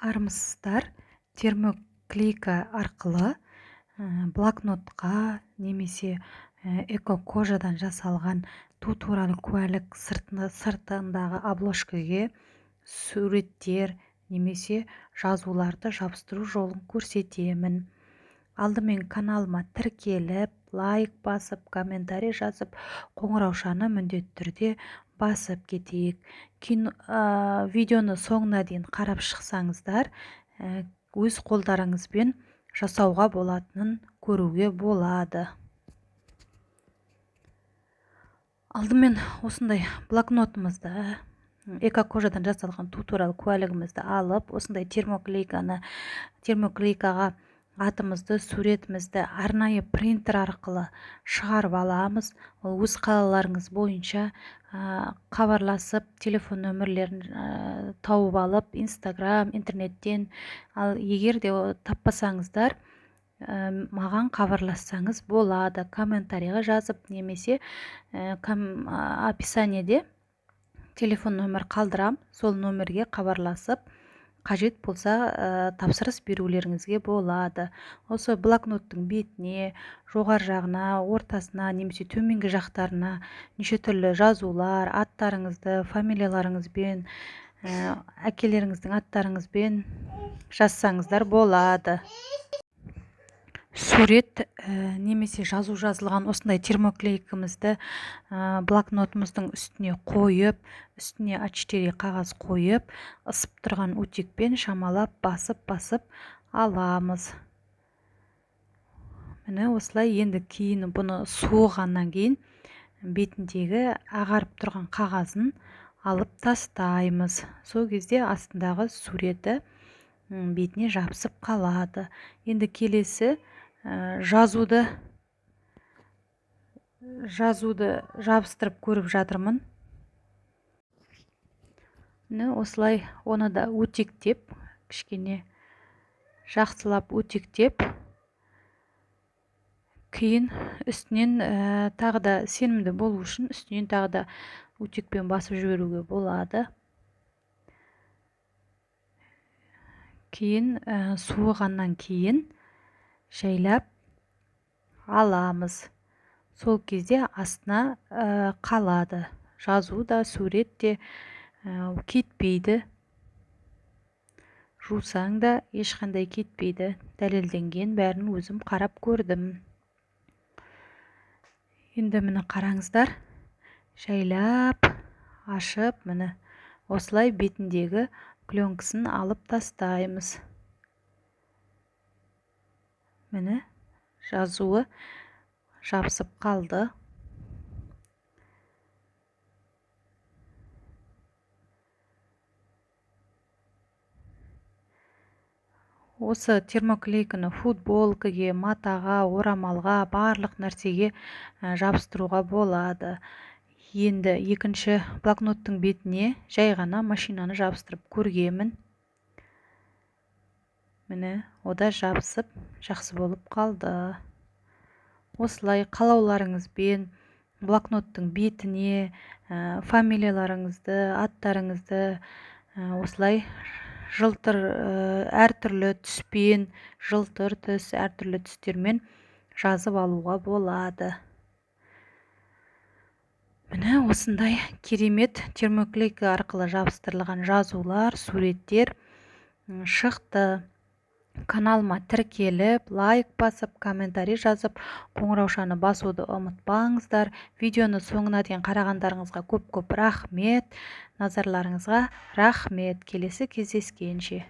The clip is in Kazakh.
армысыздар. Термоклейка арқылы блокнотқа немесе эко-кожадан жасалған ту туралы куәлік сыртындағы обложкаге суреттер немесе жазуларды жабыстыру жолын көрсетемін. Алдымен каналыма тіркеліп, лайк басып, комментарий жазып, қоңыраушаны міндетті түрде басып кетейік. Видеоны соңына дейін қарап шықсаңыздар, өз қолдарыңызбен жасауға болатынын көруге болады. Алдымен осындай блокнотымызды, эко-кожадан жасалған ту туралы куәлігімізді алып, осындай термоклейкаға атымызды, суретімізді арнайы принтер арқылы шығарып аламыз. Ол өз қалаларыңыз бойынша хабарласып, телефон нөмірлерін тауып алып, Инстаграм, интернеттен, ал егер де таппасаңыздар, маған хабарлассаңыз болады. Комментарийға жазып, немесе описаниеде телефон нөмір қалдырам, сол нөмірге хабарласып, қажет болса тапсырыс берулеріңізге болады. Осы блокноттың бетіне, жоғар жағына, ортасына немесе төменгі жақтарына неше түрлі жазулар, аттарыңызды, фамилияларыңызбен, әкелеріңіздің аттарыңызбен жазсаңыздар болады. Сурет немесе жазу жазылған осындай термоклейкамызды блокнотымыздың үстіне қойып, үстіне А4 қағаз қойып, ысып тұрған оттекпен шамалап басып аламыз. Міне осылай. Енді кейін бұны суығаннан кейін бетіндегі ағарып тұрған қағазын алып тастаймыз. Сол кезде астындағы суреті бетіне жабысып қалады. Енді келесі жазуды жабыстырып көріп жатырмын. Осылай оны да өтектеп, кішкене жақсылап өтектеп, кейін үстінен тағы да сенімді болу үшін үстінен тағы да өтекпен басып жіберуге болады. Кейін суығаннан кейін жайлап аламыз. Сол кезде астына қалады. Жазу да, сурет те кетпейді. Жусаң да ешқандай кетпейді. Дәлелденген, бәрін өзім қарап көрдім. Енді міне қараңыздар. Жайлап ашып, міне осылай бетіндегі пленкасын алып тастаймыз. Міне жазуы жабысып қалды. Осы термоклейканы футболкаге, матаға, орамалға, барлық нәрсеге жабыстыруға болады. Енді екінші блокноттың бетіне жай ғана машинаны жабыстырып көргемін. Міне, ода жабысып, жақсы болып қалды. Осылай қалауларыңызбен блокноттың бетіне фамилияларыңызды, аттарыңызды осылай жылтыр әртүрлі түспен, жылтыр түс, әртүрлі түстермен жазып алуға болады. Міне осындай керемет термоклейка арқылы жабыстырылған жазулар, суреттер шықты. Каналыма тіркеліп, лайк басып, комментарий жазып, қоңыраушаны басуды ұмытпаңыздар. Видеоны соңына дейін қарағандарыңызға көп рахмет. Назарларыңызға рахмет. Келесі кездескенше.